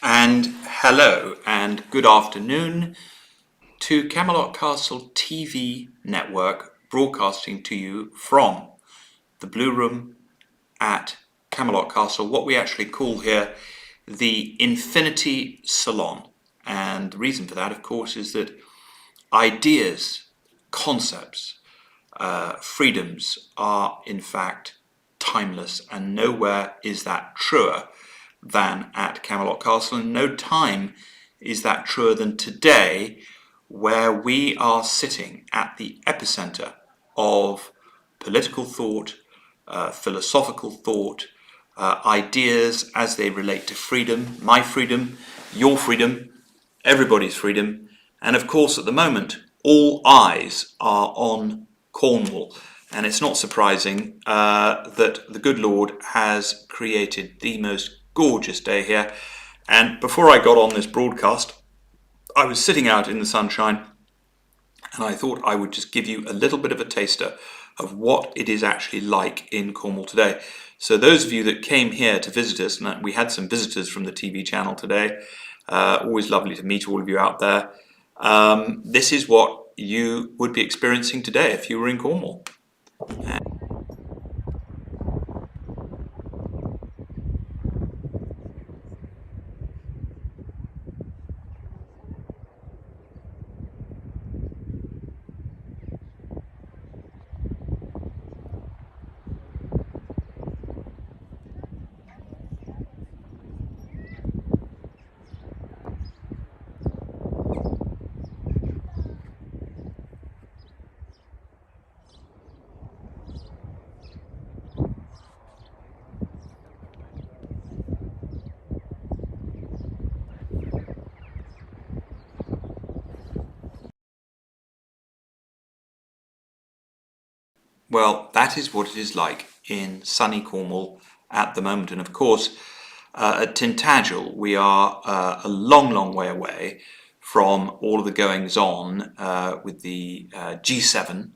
And hello and good afternoon to Camelot Castle TV network, broadcasting to you from the Blue Room at Camelot Castle, what we actually call here the Infinity Salon. And the reason for that, of course, is that ideas, concepts, freedoms are in fact timeless, and nowhere is that truer than at Camelot Castle, and no time is that truer than today, where we are sitting at the epicenter of political thought, philosophical thought, ideas as they relate to freedom, my freedom, your freedom, everybody's freedom, and of course at the moment all eyes are on Cornwall. And it's not surprising that the good Lord has created the most gorgeous day here. And before I got on this broadcast, I was sitting out in the sunshine and I thought I would just give you a little bit of a taster of what it is actually like in Cornwall today. So those of you that came here to visit us, and we had some visitors from the TV channel today, always lovely to meet all of you out there. This is what you would be experiencing today if you were in Cornwall. Well, that is what it is like in sunny Cornwall at the moment. And of course, at Tintagel, we are a long way away from all of the goings on with the G7.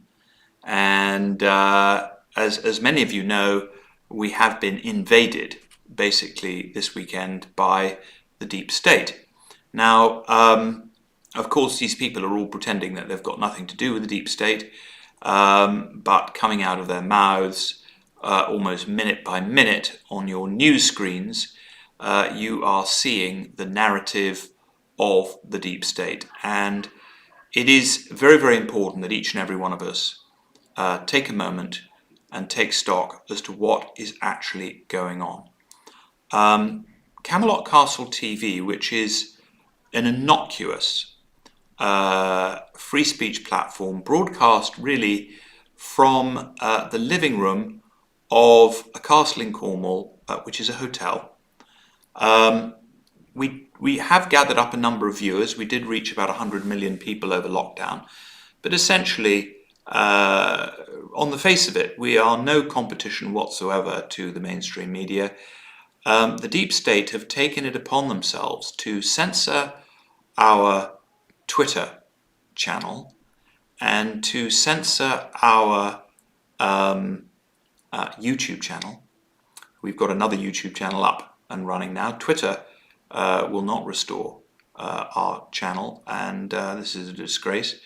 And as many of you know, we have been invaded basically this weekend by the deep state. Now, of course, these people are all pretending that they've got nothing to do with the deep state. But coming out of their mouths almost minute by minute on your news screens, you are seeing the narrative of the deep state. And it is very important that each and every one of us take a moment and take stock as to what is actually going on. Camelot Castle TV, which is an innocuous free speech platform, broadcast really from the living room of a castle in Cornwall, which is a hotel. We have gathered up a number of viewers. We did reach about 100 million people over lockdown, but essentially on the face of it, we are no competition whatsoever to the mainstream media. The deep state have taken it upon themselves to censor our Twitter channel and to censor our YouTube channel. We've got another YouTube channel up and running now. Twitter will not restore our channel, and this is a disgrace.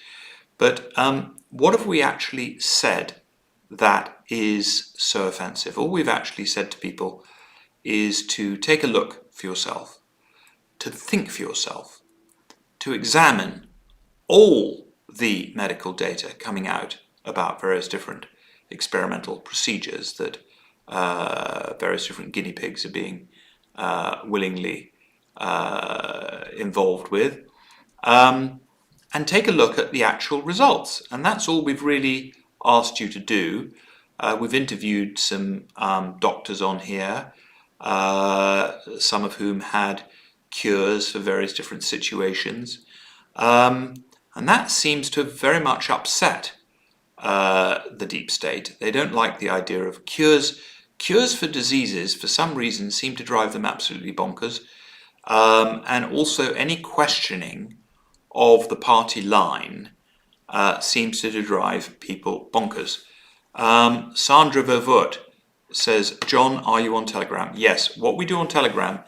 But what have we actually said that is so offensive? All we've actually said to people is to take a look for yourself, to think for yourself, to examine all the medical data coming out about various different experimental procedures that various different guinea pigs are being willingly involved with, and take a look at the actual results. And that's all we've really asked you to do. We've interviewed some doctors on here, some of whom had cures for various different situations, and that seems to have very much upset the deep state. They don't like the idea of cures. Cures for diseases, for some reason, seem to drive them absolutely bonkers, and also any questioning of the party line seems to drive people bonkers. Sandra Vervoort says, John, are you on Telegram? Yes, what we do on Telegram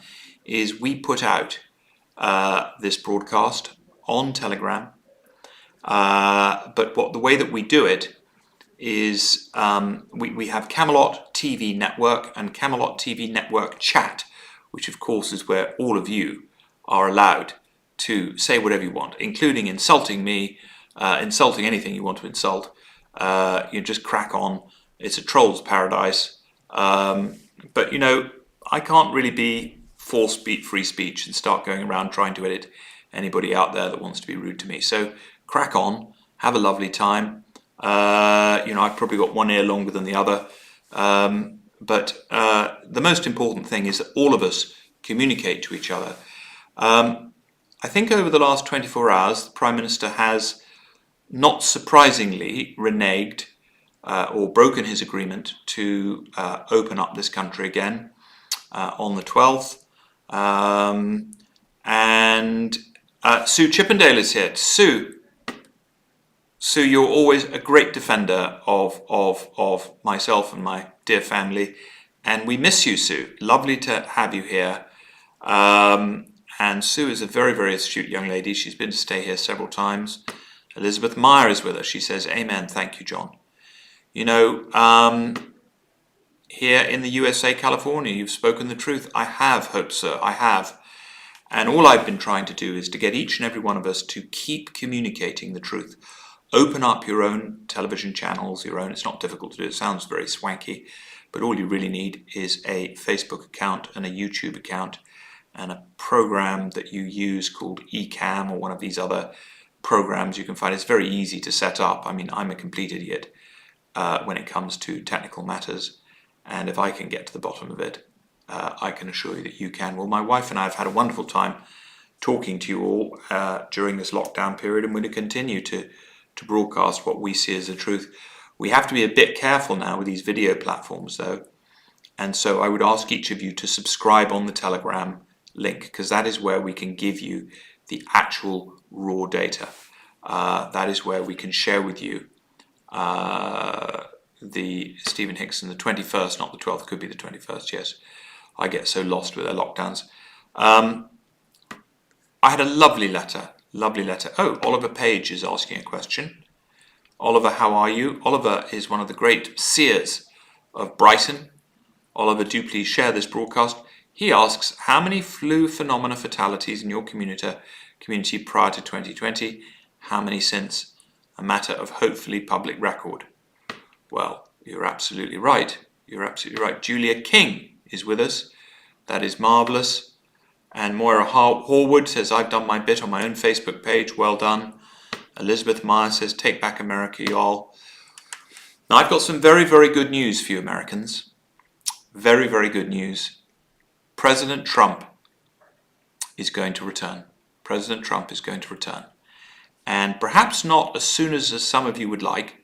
is we put out this broadcast on Telegram, but the way that we do it is we have Camelot TV Network and Camelot TV Network Chat, which of course is where all of you are allowed to say whatever you want, including insulting me, insulting anything you want to insult. You just crack on. It's a troll's paradise. But you know, I can't really be force free speech and start going around trying to edit anybody out there that wants to be rude to me. So crack on, have a lovely time. You know, I've probably got one ear longer than the other. But the most important thing is that all of us communicate to each other. I think over the last 24 hours, the Prime Minister has, not surprisingly, reneged or broken his agreement to open up this country again on the 12th. And Sue Chippendale is here. Sue, you're always a great defender of myself and my dear family, and we miss you, Sue. Lovely to have you here. And Sue is a very, very astute young lady. She's been to stay here several times. Elizabeth Meyer is with us. She says, "Amen, thank you, John." You know, here in the USA, California, you've spoken the truth. I have, Hope, sir, I have. And all I've been trying to do is to get each and every one of us to keep communicating the truth. Open up your own television channels, it's not difficult to do, it sounds very swanky, but all you really need is a Facebook account and a YouTube account and a program that you use called Ecamm or one of these other programs you can find. It's very easy to set up. I mean, I'm a complete idiot when it comes to technical matters, and if I can get to the bottom of it, I can assure you that you can. Well, my wife and I have had a wonderful time talking to you all during this lockdown period, and we're going to continue to broadcast what we see as the truth. We have to be a bit careful now with these video platforms, though, and so I would ask each of you to subscribe on the Telegram link, because that is where we can give you the actual raw data. That is where we can share with you the Stephen Hickson, the 21st, not the 12th, could be the 21st, yes. I get so lost with their lockdowns. I had a lovely letter. Oh, Oliver Page is asking a question. Oliver, how are you? Oliver is one of the great seers of Brighton. Oliver, do please share this broadcast. He asks, how many flu phenomena fatalities in your community prior to 2020? How many since? A matter of hopefully public record. Well, you're absolutely right. You're absolutely right. Julia King is with us. That is marvellous. And Moira Horwood says, I've done my bit on my own Facebook page. Well done. Elizabeth Meyer says, take back America, y'all. Now, I've got some very, very good news for you Americans. Very, very good news. President Trump is going to return. President Trump is going to return. And perhaps not as soon as some of you would like,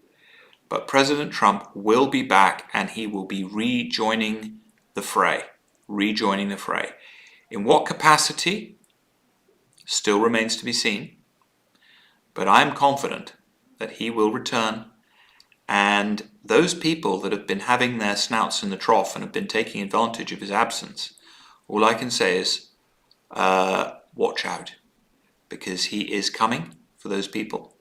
but President Trump will be back and he will be rejoining the fray. Rejoining the fray. In what capacity? Still remains to be seen. But I am confident that he will return, and those people that have been having their snouts in the trough and have been taking advantage of his absence, all I can say is watch out, because he is coming for those people,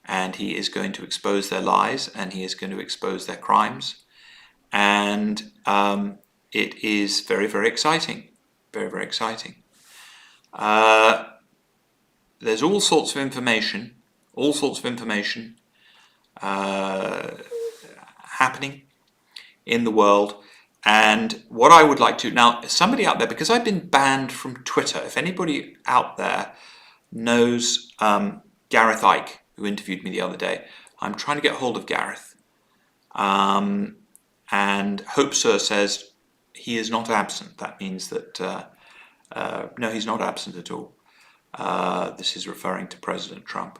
and he is going to expose their lies, and he is going to expose their crimes, and it is very, very exciting. Very, very exciting. There's all sorts of information happening in the world. And what I would like to, now somebody out there, because I've been banned from Twitter, if anybody out there knows Gareth Icke, who interviewed me the other day, I'm trying to get hold of Gareth. And Hope Sir says he is not absent. That means that, no, he's not absent at all. This is referring to President Trump.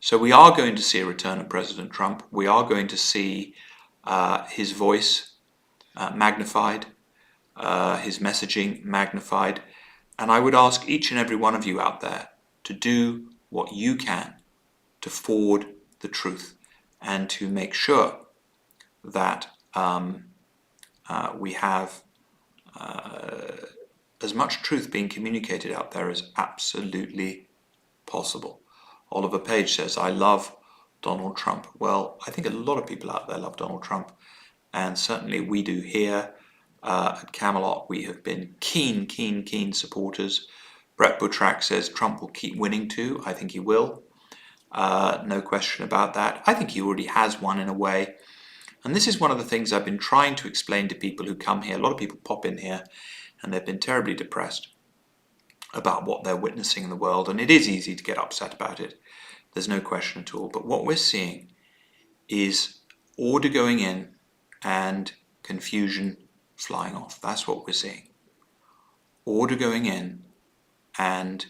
So we are going to see a return of President Trump. We are going to see his voice magnified, his messaging magnified. And I would ask each and every one of you out there to do what you can to forward the truth and to make sure that we have as much truth being communicated out there as absolutely possible. Oliver Page says, I love Donald Trump. Well, I think a lot of people out there love Donald Trump, and certainly we do here at Camelot. We have been keen supporters. Brett Buttrack says Trump will keep winning too. I think he will. No question about that. I think he already has won in a way. And this is one of the things I've been trying to explain to people who come here. A lot of people pop in here and they've been terribly depressed about what they're witnessing in the world. And it is easy to get upset about it. There's no question at all. But what we're seeing is order going in and confusion flying off. That's what we're seeing. Order going in and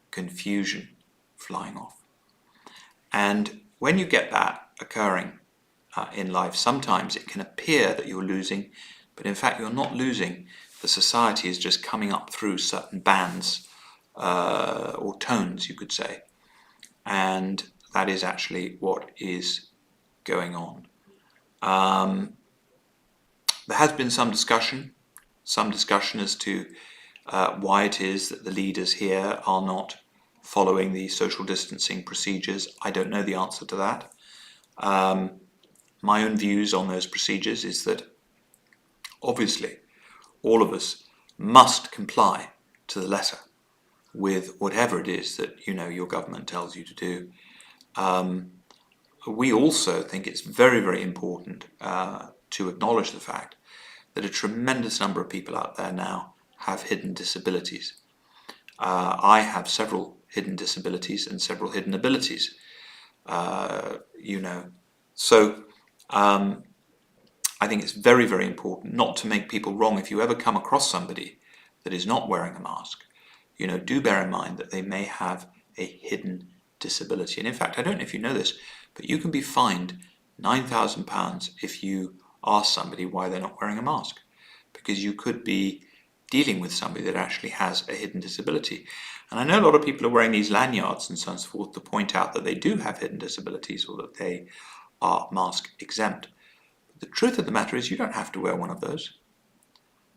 confusion flying off. And when you get that occurring in life, sometimes it can appear that you're losing, but in fact you're not losing. The society is just coming up through certain bands or tones, you could say. And that is actually what is going on. There has been some discussion as to why it is that the leaders here are not following the social distancing procedures. I don't know the answer to that. My own views on those procedures is that obviously all of us must comply to the letter with whatever it is that your government tells you to do. We also think it's very important to acknowledge the fact that a tremendous number of people out there now have hidden disabilities. I have several hidden disabilities and several hidden abilities, So I think it's very important not to make people wrong. If you ever come across somebody that is not wearing a mask, do bear in mind that they may have a hidden disability. And in fact, I don't know if you know this, but you can be fined £9,000 if you ask somebody why they're not wearing a mask, because you could be dealing with somebody that actually has a hidden disability. And I know a lot of people are wearing these lanyards and so forth to point out that they do have hidden disabilities or that they are mask exempt. But the truth of the matter is you don't have to wear one of those.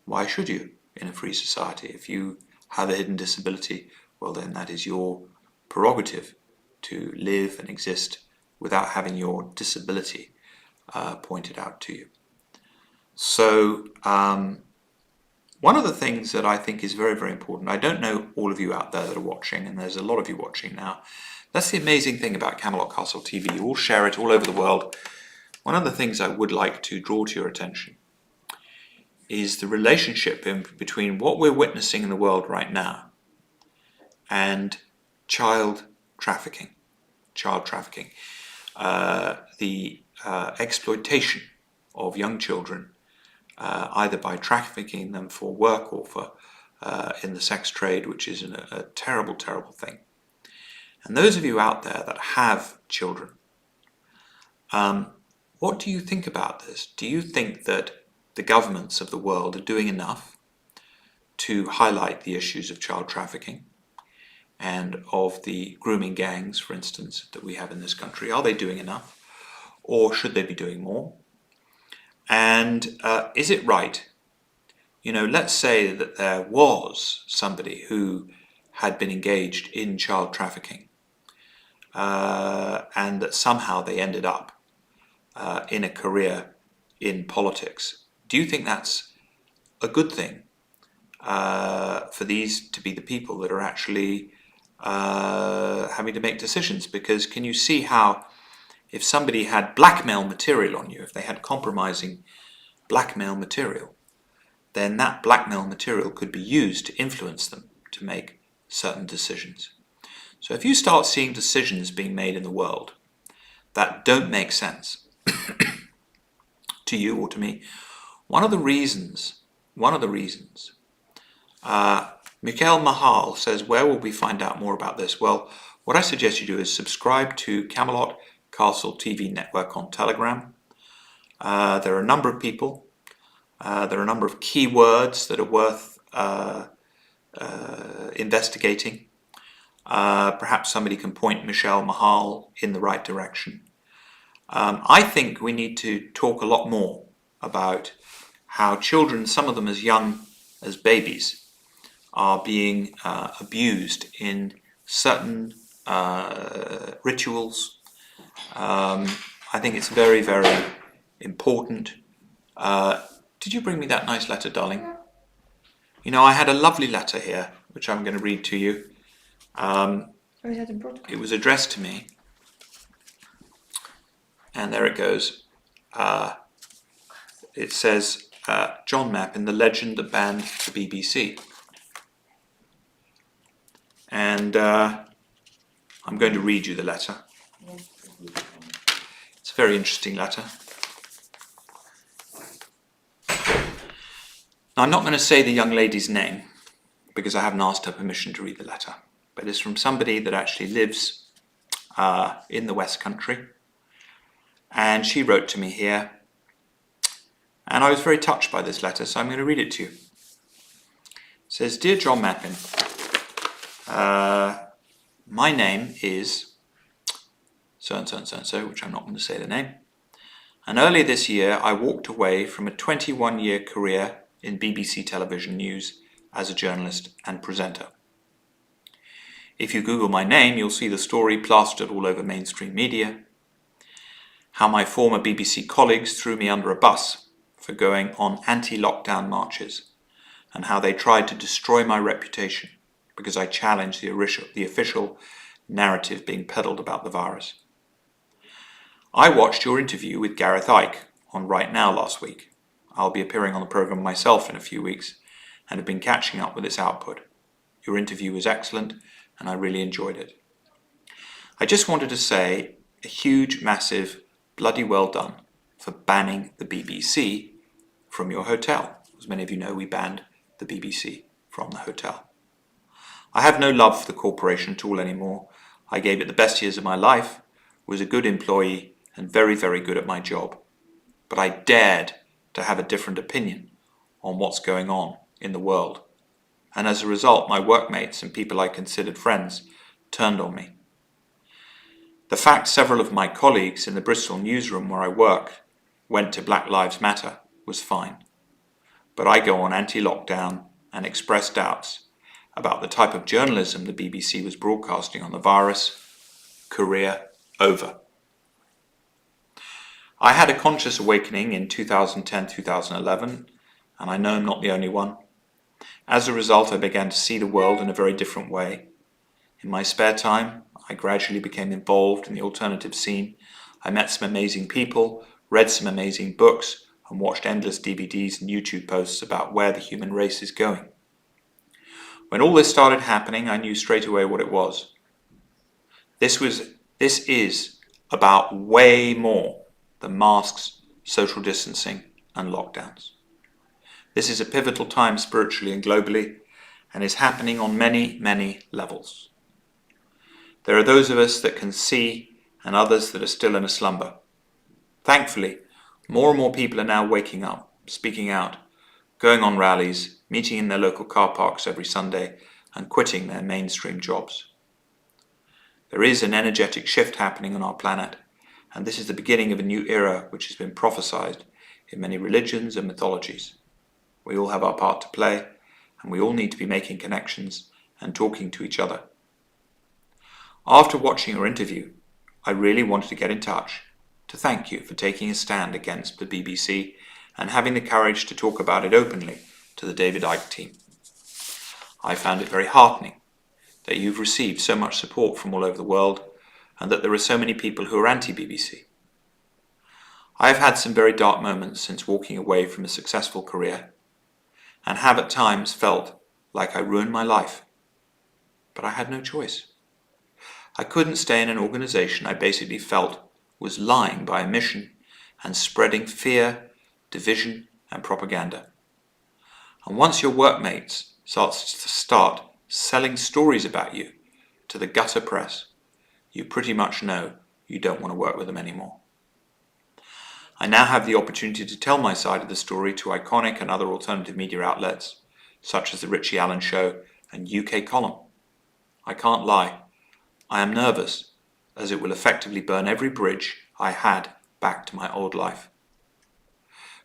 Why should you in a free society? If you have a hidden disability, well then that is your prerogative to live and exist without having your disability pointed out to you. So one of the things that I think is very important, I don't know all of you out there that are watching, and there's a lot of you watching now. That's the amazing thing about Camelot Castle TV. You all share it all over the world. One of the things I would like to draw to your attention is the relationship between what we're witnessing in the world right now and child trafficking. The exploitation of young children, either by trafficking them for work or for in the sex trade, which is a terrible thing. And those of you out there that have children, what do you think about this? Do you think that the governments of the world are doing enough to highlight the issues of child trafficking and of the grooming gangs, for instance, that we have in this country? Are they doing enough, or should they be doing more? And is it right? Let's say that there was somebody who had been engaged in child trafficking and that somehow they ended up in a career in politics. Do you think that's a good thing for these to be the people that are actually having to make decisions? Because can you see how if somebody had blackmail material on you, if they had compromising blackmail material, then that blackmail material could be used to influence them to make certain decisions. So if you start seeing decisions being made in the world that don't make sense to you or to me, one of the reasons, Mikhail Mahal says, where will we find out more about this? Well, what I suggest you do is subscribe to Camelot Castle TV Network on Telegram. There are a number of people, there are a number of keywords that are worth investigating. Perhaps somebody can point Michelle Mahal in the right direction. I think we need to talk a lot more about how children, some of them as young as babies, are being abused in certain rituals. I think it's very, very important. Did you bring me that nice letter, darling? You know, I had a lovely letter here, which I'm going to read to you. It was addressed to me. And there it goes. It says, John Mappin, the legend that banned the BBC. And I'm going to read you the letter. It's a very interesting letter. Now, I'm not going to say the young lady's name because I haven't asked her permission to read the letter, but it's from somebody that actually lives in the West Country, and she wrote to me here, and I was very touched by this letter, so I'm going to read it to you. It says, Dear John Mappin, my name is so-and-so and so-and-so, which I'm not going to say the name, and earlier this year I walked away from a 21-year career in BBC television news as a journalist and presenter. If you Google my name, you'll see the story plastered all over mainstream media, how my former BBC colleagues threw me under a bus for going on anti-lockdown marches, and how they tried to destroy my reputation because I challenged the official narrative being peddled about the virus. I watched your interview with Gareth Icke on Right Now last week. I'll be appearing on the programme myself in a few weeks and have been catching up with its output. Your interview was excellent and I really enjoyed it. I just wanted to say a huge, massive, bloody well done for banning the BBC from your hotel. As many of you know, we banned the BBC from the hotel. I have no love for the corporation at all anymore. I gave it the best years of my life, was a good employee and very, very good at my job. But I dared to have a different opinion on what's going on in the world. And as a result, my workmates and people I considered friends turned on me. The fact several of my colleagues in the Bristol newsroom where I work went to Black Lives Matter was fine. But I go on anti-lockdown and express doubts about the type of journalism the BBC was broadcasting on the virus. Career over. I had a conscious awakening in 2010-2011, and I know I'm not the only one. As a result, I began to see the world in a very different way. In my spare time, I gradually became involved in the alternative scene. I met some amazing people, read some amazing books, and watched endless DVDs and YouTube posts about where the human race is going. When all this started happening, I knew straight away what it was. This is about way more than masks, social distancing, and lockdowns. This is a pivotal time spiritually and globally, and is happening on many, many levels. There are those of us that can see, and others that are still in a slumber. Thankfully, more and more people are now waking up, speaking out, going on rallies, meeting in their local car parks every Sunday, and quitting their mainstream jobs. There is an energetic shift happening on our planet, and this is the beginning of a new era which has been prophesied in many religions and mythologies. We all have our part to play, and we all need to be making connections and talking to each other. After watching your interview, I really wanted to get in touch to thank you for taking a stand against the BBC and having the courage to talk about it openly to the David Icke team. I found it very heartening that you've received so much support from all over the world and that there are so many people who are anti-BBC. I have had some very dark moments since walking away from a successful career and have at times felt like I ruined my life. But I had no choice. I couldn't stay in an organisation I basically felt was lying by omission and spreading fear, division and propaganda. And once your workmates start selling stories about you to the gutter press, you pretty much know you don't want to work with them anymore. I now have the opportunity to tell my side of the story to iconic and other alternative media outlets, such as The Richie Allen Show and UK Column. I can't lie, I am nervous, as it will effectively burn every bridge I had back to my old life.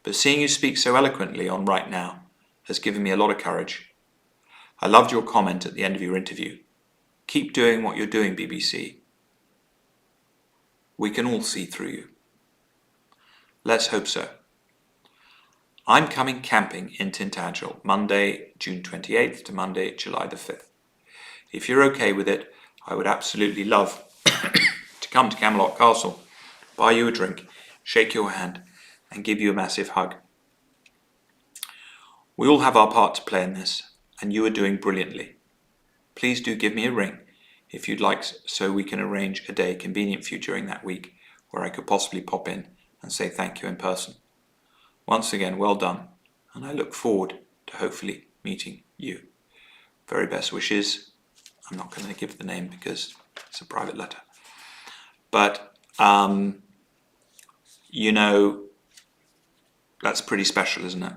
But seeing you speak so eloquently on Right Now has given me a lot of courage. I loved your comment at the end of your interview. Keep doing what you're doing, BBC. We can all see through you. Let's hope so. I'm coming camping in Tintagel, Monday, June 28th to Monday, July the 5th. If you're okay with it, I would absolutely love to come to Camelot Castle, buy you a drink, shake your hand, and give you a massive hug. We all have our part to play in this, and you are doing brilliantly. Please do give me a ring if you'd like, so we can arrange a day convenient for you during that week where I could possibly pop in and say thank you in person. Once again, well done, and I look forward to hopefully meeting you. Very best wishes. I'm not going to give the name because it's a private letter. But, you know, that's pretty special, isn't it?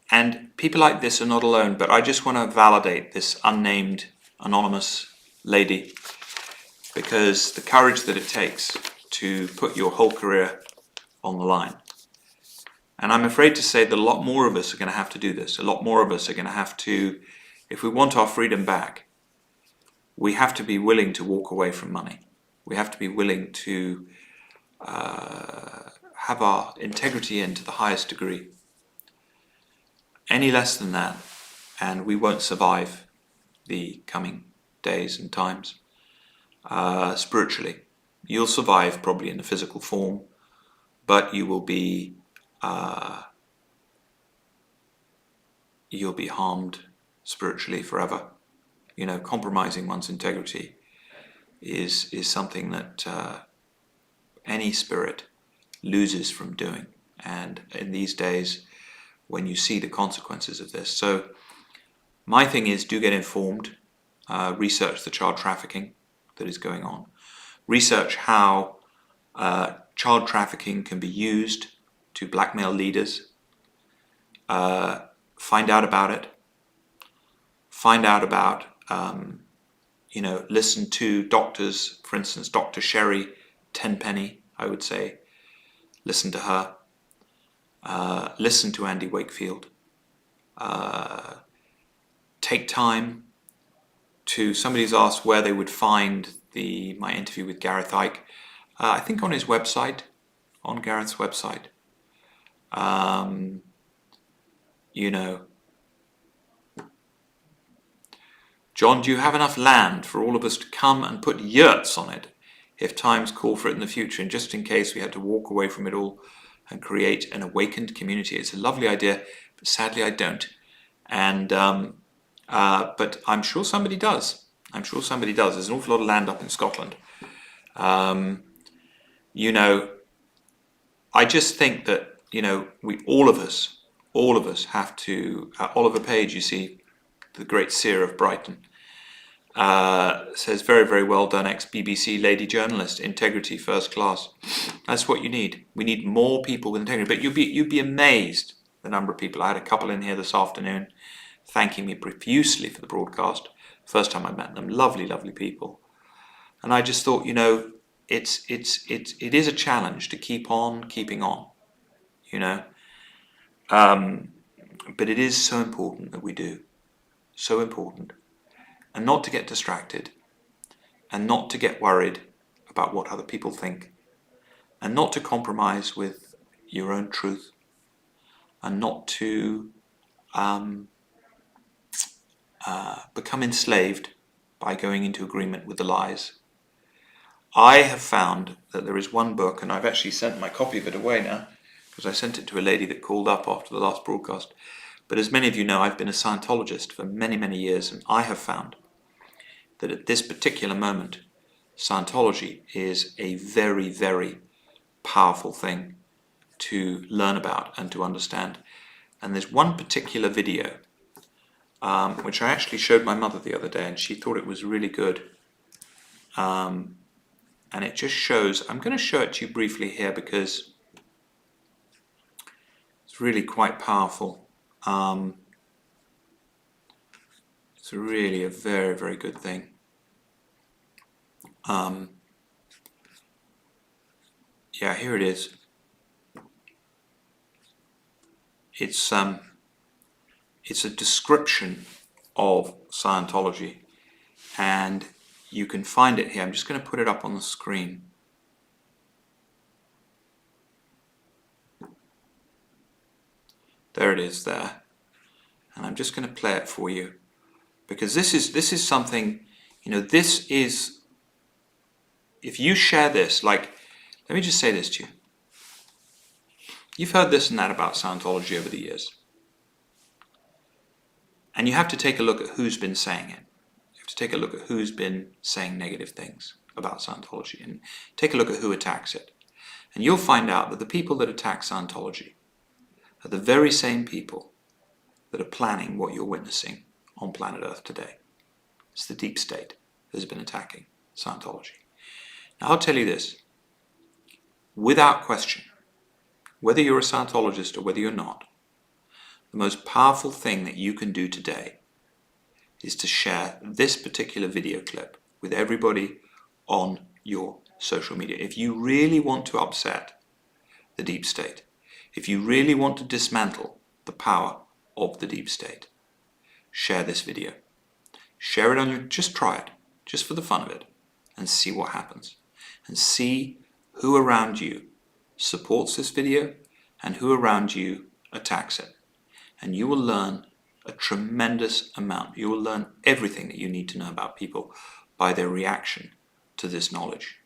And people like this are not alone, but I just want to validate this unnamed, anonymous lady, because the courage that it takes to put your whole career on the line. And I'm afraid to say that a lot more of us are going to have to do this. A lot more of us are going to have to, if we want our freedom back, we have to be willing to walk away from money. We have to be willing to have our integrity in to the highest degree. Any less than that, and we won't survive the coming days and times spiritually. You'll survive probably in the physical form, but you will be you'll be harmed spiritually forever. You know, compromising one's integrity is something that any spirit loses from doing. And in these days, when you see the consequences of this. So my thing is, do get informed, research the child trafficking that is going on, research how child trafficking can be used to blackmail leaders, find out about it, find out about, you know, listen to doctors, for instance, Dr. Sherry Tenpenny, I would say, listen to her. Listen to Andy Wakefield. Take time to, somebody's asked where they would find my interview with Gareth Icke. I think on his website, on Gareth's website. You know, John, do you have enough land for all of us to come and put yurts on it if times call for it in the future, and just in case we had to walk away from it all and create an awakened community? It's a lovely idea, but sadly I don't. And but I'm sure somebody does. I'm sure somebody does. There's an awful lot of land up in Scotland. You know, I just think that, you know, all of us have to. Oliver Page, you see, the great seer of Brighton, says, very, very well done, ex-BBC lady journalist, integrity first class. That's what you need. We need more people with integrity. But you'd be amazed the number of people. I had a couple in here this afternoon thanking me profusely for the broadcast. First time I met them, lovely, lovely people. And I just thought, you know, it is a challenge to keep on keeping on, you know. But it is so important that we do. So important. And not to get distracted, and not to get worried about what other people think, and not to compromise with your own truth, and not to become enslaved by going into agreement with the lies. I have found that there is one book, and I've actually sent my copy of it away now, because I sent it to a lady that called up after the last broadcast. But as many of you know, I've been a Scientologist for many, many years, and I have found that at this particular moment, Scientology is a very, very powerful thing to learn about and to understand. And there's one particular video which I actually showed my mother the other day, and she thought it was really good. And it just shows, I'm going to show it to you briefly here because it's really quite powerful. It's really a very, very good thing. Yeah, here it is. It's a description of Scientology, and you can find it here. I'm just going to put it up on the screen. There it is there. And I'm just going to play it for you, because this is something, you know, this is, if you share this, like, let me just say this to you. You've heard this and that about Scientology over the years. And you have to take a look at who's been saying it. You have to take a look at who's been saying negative things about Scientology, and take a look at who attacks it. And you'll find out that the people that attack Scientology are the very same people that are planning what you're witnessing on planet Earth today. It's the deep state that has been attacking Scientology. Now, I'll tell you this, without question, whether you're a Scientologist or whether you're not, the most powerful thing that you can do today is to share this particular video clip with everybody on your social media. If you really want to upset the deep state, if you really want to dismantle the power of the deep state, share this video. Share it on your, just try it, just for the fun of it, and see what happens. And see who around you supports this video and who around you attacks it. And you will learn a tremendous amount. You will learn everything that you need to know about people by their reaction to this knowledge.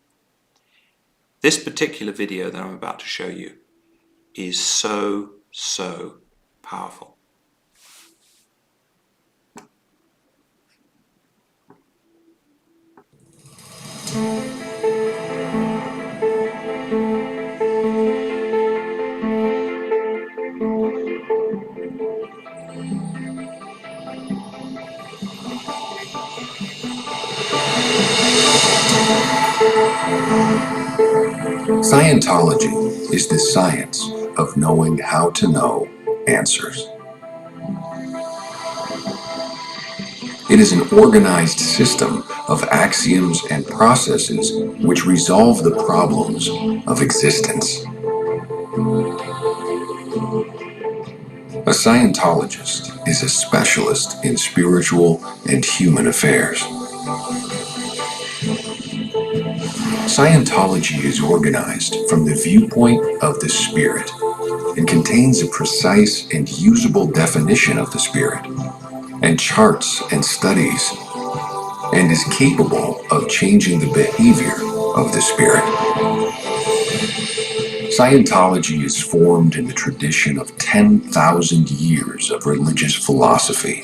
This particular video that I'm about to show you is so, so powerful. Scientology is the science of knowing how to know answers. It is an organized system of axioms and processes which resolve the problems of existence. A Scientologist is a specialist in spiritual and human affairs. Scientology is organized from the viewpoint of the spirit and contains a precise and usable definition of the spirit, and charts and studies, and is capable of changing the behavior of the spirit. Scientology is formed in the tradition of 10,000 years of religious philosophy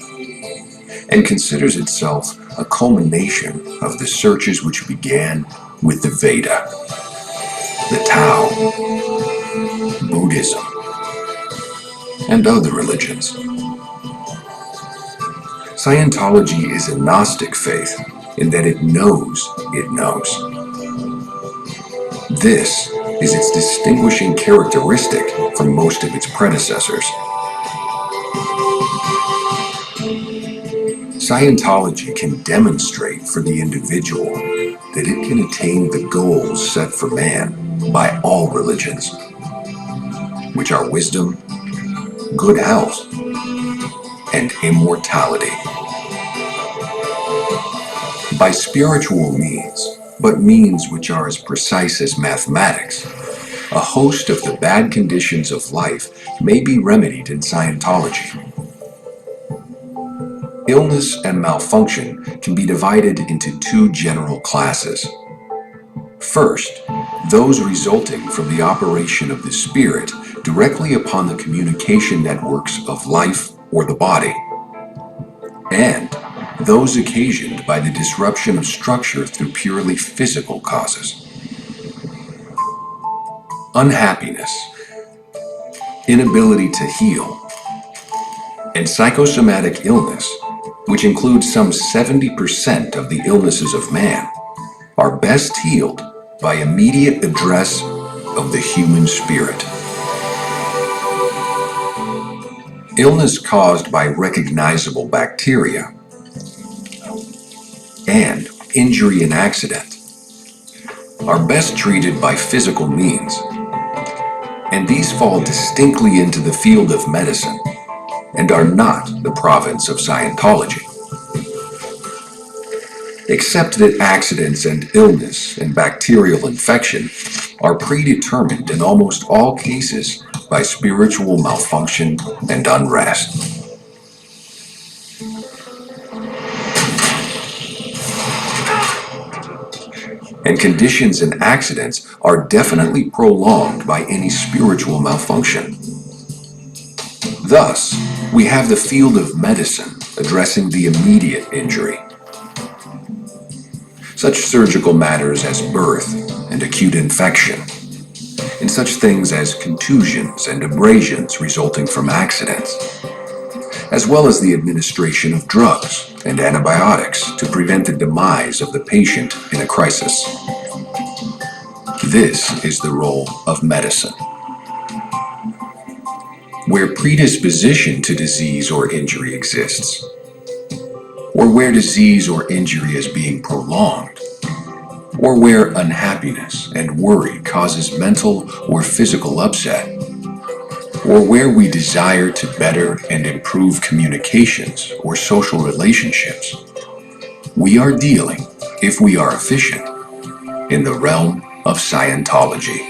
and considers itself a culmination of the searches which began with the Veda, the Tao, Buddhism, and other religions. Scientology is a Gnostic faith in that it knows it knows. This is its distinguishing characteristic from most of its predecessors. Scientology can demonstrate for the individual that it can attain the goals set for man by all religions, which are wisdom, good health, and immortality. By spiritual means, but means which are as precise as mathematics, a host of the bad conditions of life may be remedied in Scientology. Illness and malfunction can be divided into two general classes. First, those resulting from the operation of the spirit directly upon the communication networks of life or the body, and those occasioned by the disruption of structure through purely physical causes. Unhappiness, inability to heal, and psychosomatic illness, which includes some 70% of the illnesses of man, are best healed by immediate address of the human spirit. Illness caused by recognizable bacteria and injury and accident are best treated by physical means, and these fall distinctly into the field of medicine and are not the province of Scientology. except that accidents and illness and bacterial infection are predetermined in almost all cases by spiritual malfunction and unrest. And conditions and accidents are definitely prolonged by any spiritual malfunction. Thus, we have the field of medicine addressing the immediate injury. Such surgical matters as birth and acute infection, and such things as contusions and abrasions resulting from accidents, as well as the administration of drugs and antibiotics to prevent the demise of the patient in a crisis. This is the role of medicine. Where predisposition to disease or injury exists, or where disease or injury is being prolonged, or where unhappiness and worry causes mental or physical upset, or where we desire to better and improve communications or social relationships, we are dealing, if we are efficient, in the realm of Scientology.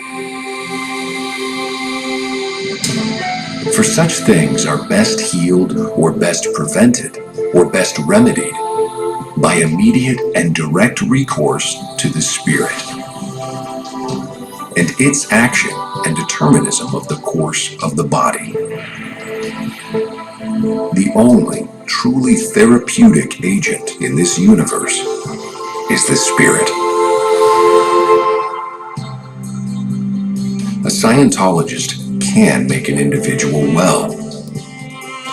For such things are best healed or best prevented or best remedied by immediate and direct recourse to the Spirit and its action and determinism of the course of the body. The only truly therapeutic agent in this universe is the Spirit. A Scientologist can make an individual well,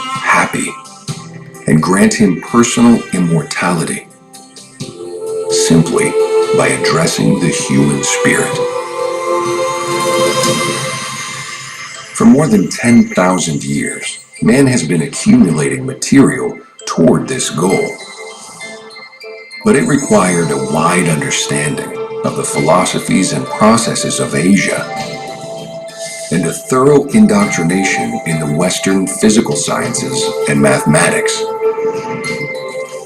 happy, and grant him personal immortality simply by addressing the human spirit. For more than 10,000 years, man has been accumulating material toward this goal. But it required a wide understanding of the philosophies and processes of Asia and a thorough indoctrination in the Western physical sciences and mathematics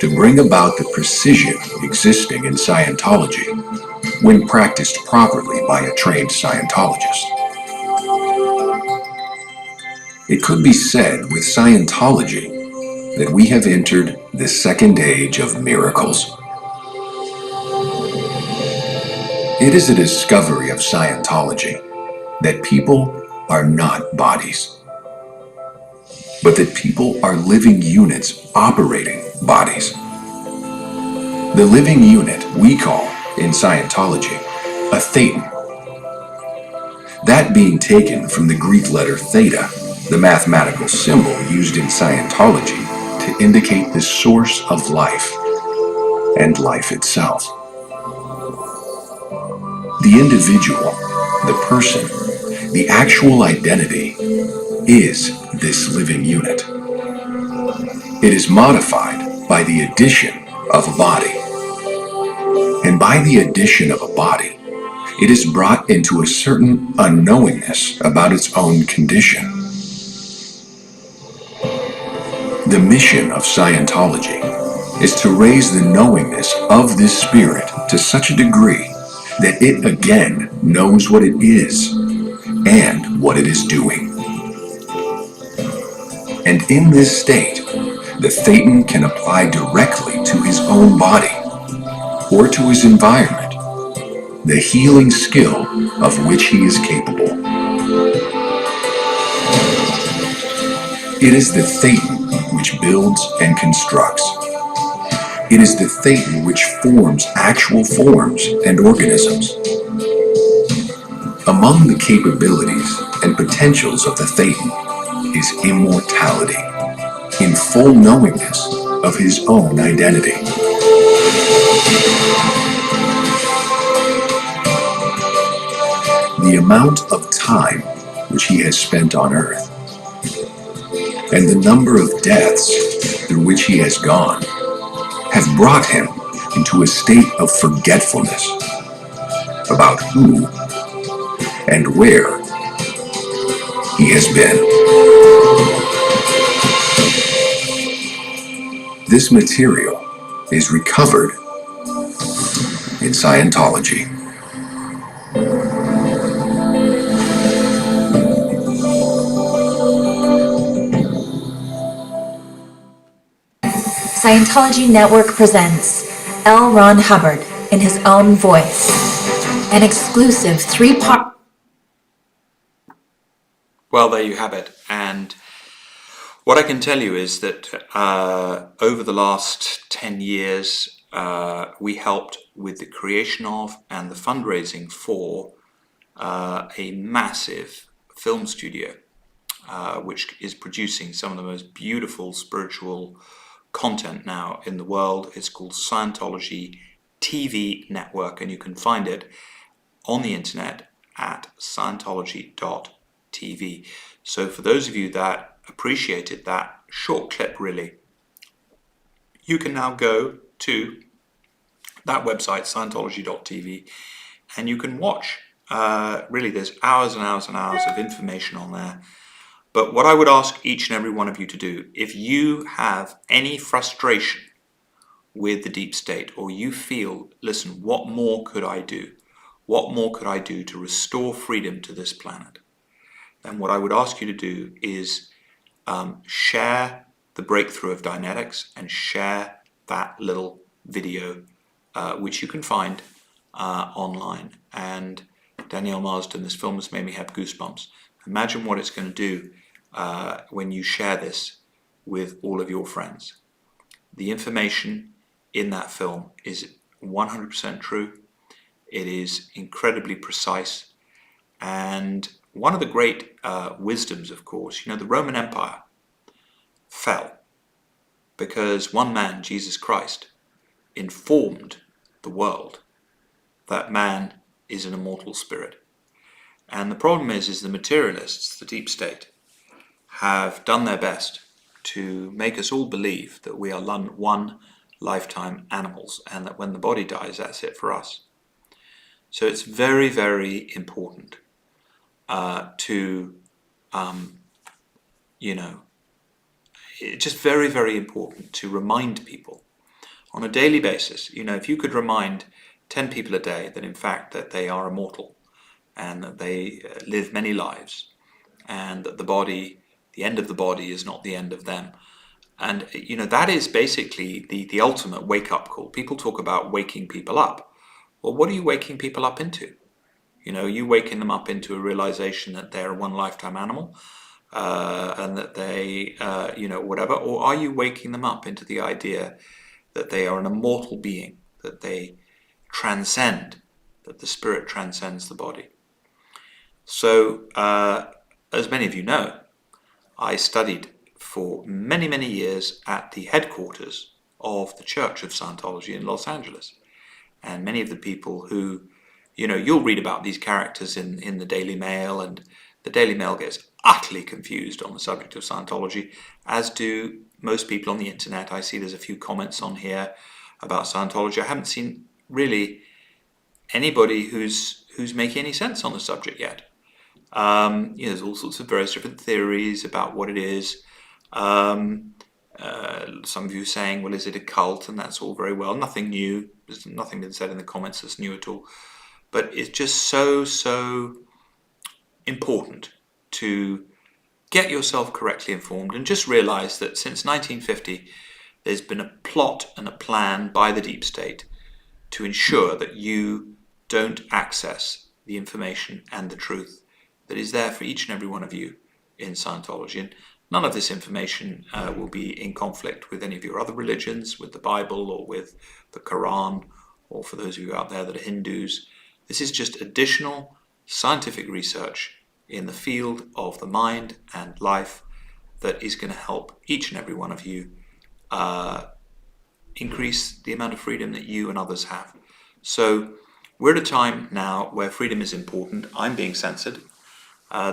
to bring about the precision existing in Scientology when practiced properly by a trained Scientologist. It could be said with Scientology that we have entered the second age of miracles. It is a discovery of Scientology that people are not bodies, but that people are living units operating bodies. The living unit we call, in Scientology, a thetan. That being taken from the Greek letter theta, the mathematical symbol used in Scientology to indicate the source of life and life itself. The individual, the person, the actual identity is this living unit. It is modified by the addition of a body. And by the addition of a body, it is brought into a certain unknowingness about its own condition. The mission of Scientology is to raise the knowingness of this spirit to such a degree that it again knows what it is and what it is doing. And in this state, the thetan can apply directly to his own body or to his environment the healing skill of which he is capable. It is the thetan which builds and constructs. It is the thetan which forms actual forms and organisms. Among the capabilities and potentials of the thetan is immortality, in full knowingness of his own identity. The amount of time which he has spent on earth, and the number of deaths through which he has gone, have brought him into a state of forgetfulness about who and where he has been. This material is recovered in Scientology. Scientology Network presents L. Ron Hubbard in his own voice. An exclusive three-part... Well, there you have it. And what I can tell you is that over the last 10 years, we helped with the creation of and the fundraising for a massive film studio, which is producing some of the most beautiful spiritual content now in the world. It's called Scientology TV Network, and you can find it on the internet at Scientology.tv. So for those of you that appreciated that short clip, really, you can now go to that website, Scientology.tv, and you can watch. Really, there's hours and hours and hours of information on there. But what I would ask each and every one of you to do, if you have any frustration with the deep state, or you feel, listen, what more could I do? What more could I do to restore freedom to this planet? Then what I would ask you to do is share the breakthrough of Dianetics and share that little video, which you can find online. And Danielle Marsden, this film has made me have goosebumps. Imagine what it's going to do when you share this with all of your friends. The information in that film is 100% true. It is incredibly precise. And one of the great wisdoms, of course, the Roman Empire fell because one man, Jesus Christ, informed the world that man is an immortal spirit. And the problem is the materialists, the deep state, have done their best to make us all believe that we are one lifetime animals, and that when the body dies, that's it for us. So it's very, very important it's just very, very important to remind people on a daily basis. If you could remind 10 people a day that in fact that they are immortal and that they live many lives, and that the end of the body is not the end of them. And that is basically the ultimate wake-up call. People talk about waking people up. Well, what are you waking people up into? Are you waking them up into a realization that they're a one lifetime animal, and that they, whatever? Or are you waking them up into the idea that they are an immortal being, that they transcend, that the spirit transcends the body? So, as many of you know, I studied for many, many years at the headquarters of the Church of Scientology in Los Angeles. And many of the people who, you'll read about these characters in the Daily Mail, and the Daily Mail gets utterly confused on the subject of Scientology, as do most people on the internet. I see there's a few comments on here about Scientology. I haven't seen really anybody who's making any sense on the subject yet. There's all sorts of various different theories about what it is. Some of you saying, well, is it a cult? And that's all very well. Nothing new. There's nothing been said in the comments that's new at all. But it's just so important to get yourself correctly informed and just realize that since 1950, there's been a plot and a plan by the deep state to ensure that you don't access the information and the truth that is there for each and every one of you in Scientology. And none of this information will be in conflict with any of your other religions, with the Bible or with the Quran, or for those of you out there that are Hindus. This is just additional scientific research in the field of the mind and life that is going to help each and every one of you increase the amount of freedom that you and others have. So we're at a time now where freedom is important. I'm being censored.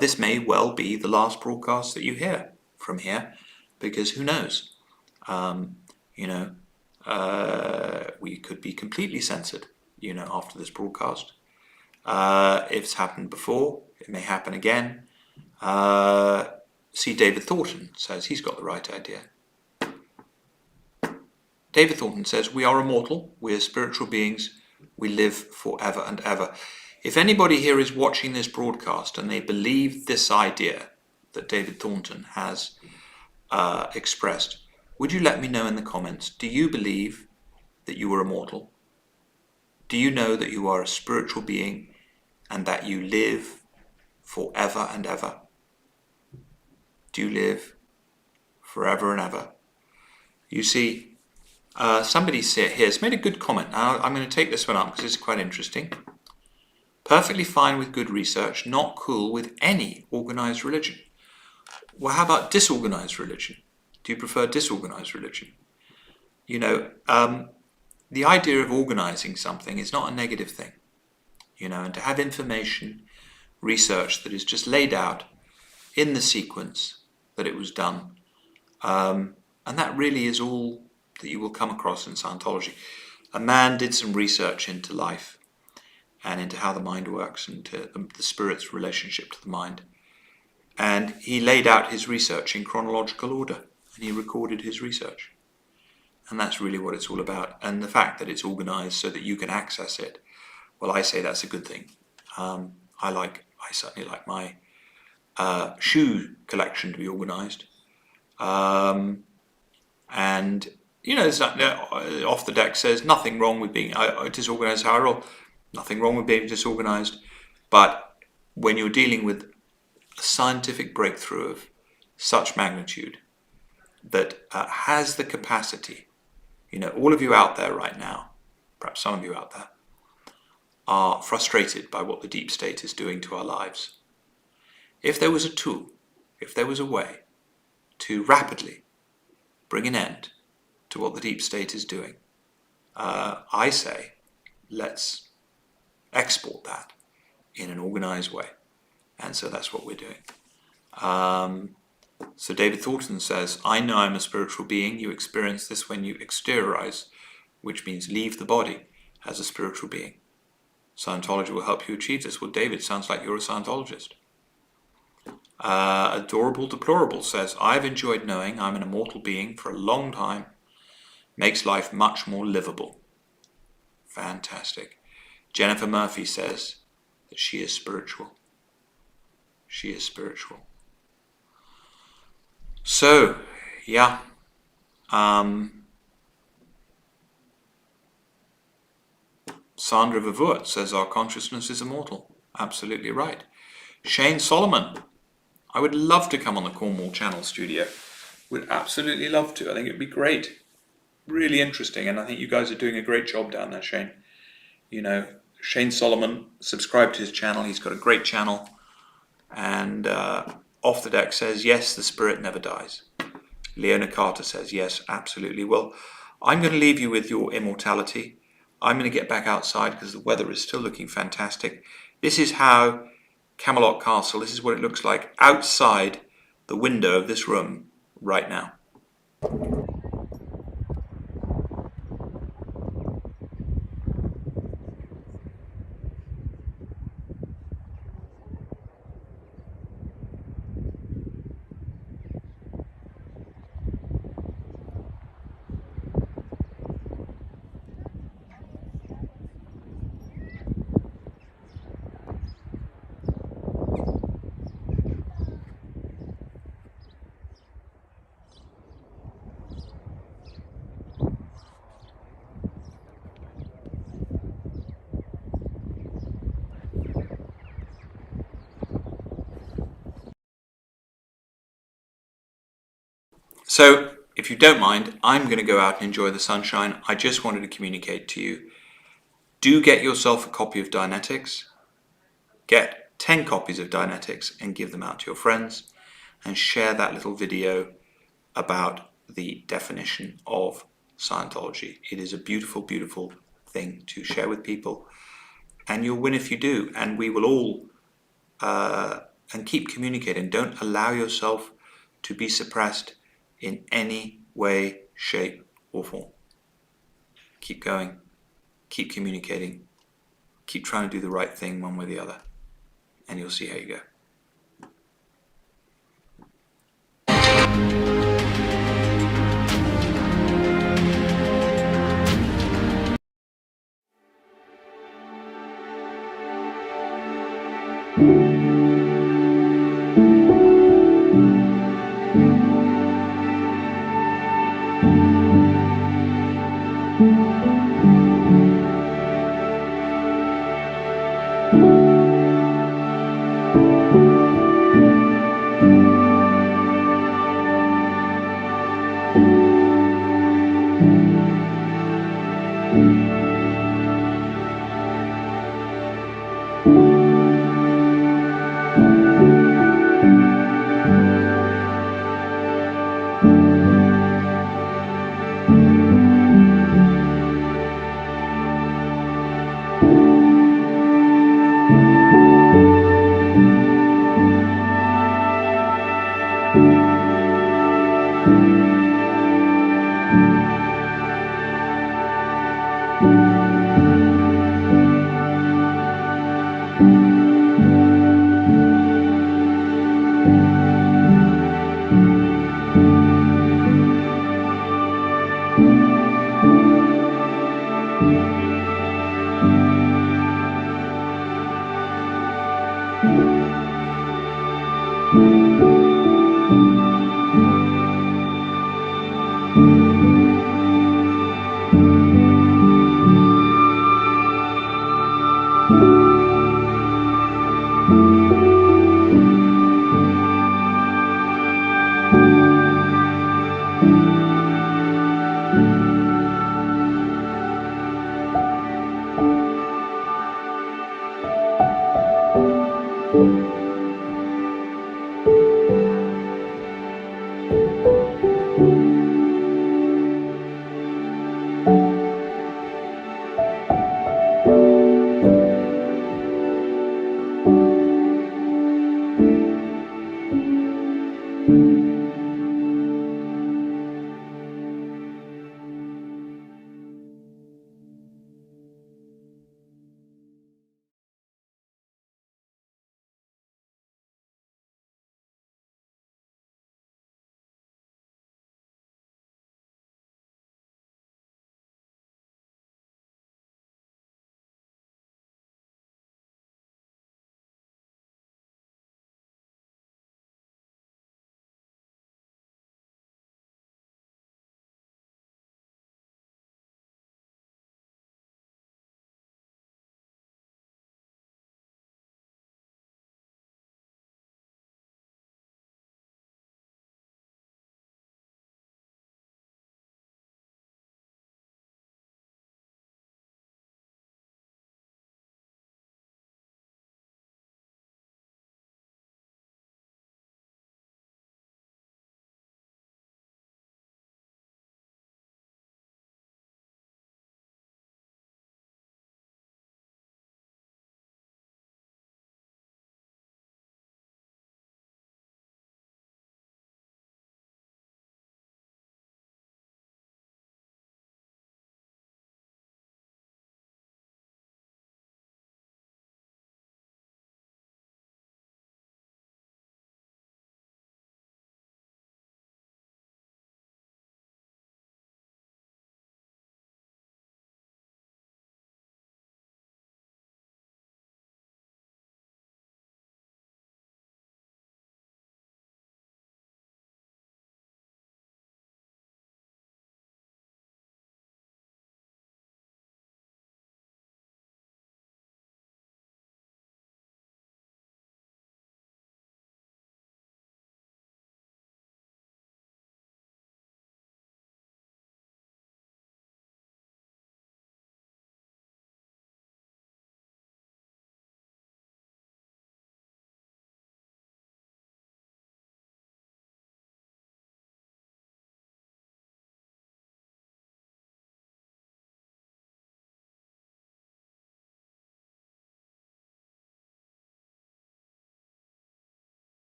This may well be the last broadcast that you hear from here, because who knows? We could be completely censored, after this broadcast. It's happened before. It may happen again. See, David Thornton says he's got the right idea. David Thornton says, we are immortal. We are spiritual beings we live forever and ever. If anybody here is watching this broadcast and they believe this idea that David Thornton has expressed, would you let me know in the comments? Do you believe that you are immortal? Do you know that you are a spiritual being and that you live forever and ever? Do you live forever and ever? You see, somebody here has made a good comment. Now, I'm going to take this one up because it's quite interesting. Perfectly fine with good research, not cool with any organized religion. Well, how about disorganized religion? Do you prefer disorganized religion? You know, the idea of organizing something is not a negative thing, you know, and to have information, research that is just laid out in the sequence that it was done. And that really is all that you will come across in Scientology. A man did some research into life and into how the mind works and to the spirit's relationship to the mind. And he laid out his research in chronological order and he recorded his research. And that's really what it's all about. And the fact that it's organized so that you can access it, well, I say that's a good thing. I certainly like my shoe collection to be organized. And, you know, off the deck says nothing wrong with being disorganized, how I roll. Nothing wrong with being disorganized. But when you're dealing with a scientific breakthrough of such magnitude that has the capacity, you know, all of you out there right now, perhaps some of you out there, are frustrated by what the deep state is doing to our lives. If there was a tool, if there was a way to rapidly bring an end to what the deep state is doing, I say let's export that in an organized way. And so that's what we're doing. So David Thornton says, I know I'm a spiritual being. You experience this when you exteriorize, which means leave the body as a spiritual being. Scientology will help you achieve this. Well, David, sounds like you're a Scientologist. Adorable Deplorable says, I've enjoyed knowing I'm an immortal being for a long time. Makes life much more livable. Fantastic. Jennifer Murphy says that she is spiritual. She is spiritual. So, yeah. Sandra Vavut says our consciousness is immortal. Absolutely right. Shane Solomon, I would love to come on the Cornwall Channel studio. Would absolutely love to. I think it'd be great. Really interesting. And I think you guys are doing a great job down there, Shane. You know, Shane Solomon, subscribe to his channel. He's got a great channel. And Off the Deck says, yes, the spirit never dies. Leona Carter says, yes, absolutely. Well, I'm going to leave you with your immortality. I'm going to get back outside because the weather is still looking fantastic. This is how Camelot Castle, this is what it looks like outside the window of this room right now. So, if you don't mind, I'm going to go out and enjoy the sunshine. I just wanted to communicate to you. Do get yourself a copy of Dianetics. Get 10 copies of Dianetics and give them out to your friends. And share that little video about the definition of Scientology. It is a beautiful, beautiful thing to share with people. And you'll win if you do. And we will all, and keep communicating. Don't allow yourself to be suppressed in any way, shape, or form. Keep going, keep communicating, keep trying to do the right thing one way or the other, and you'll see how you go.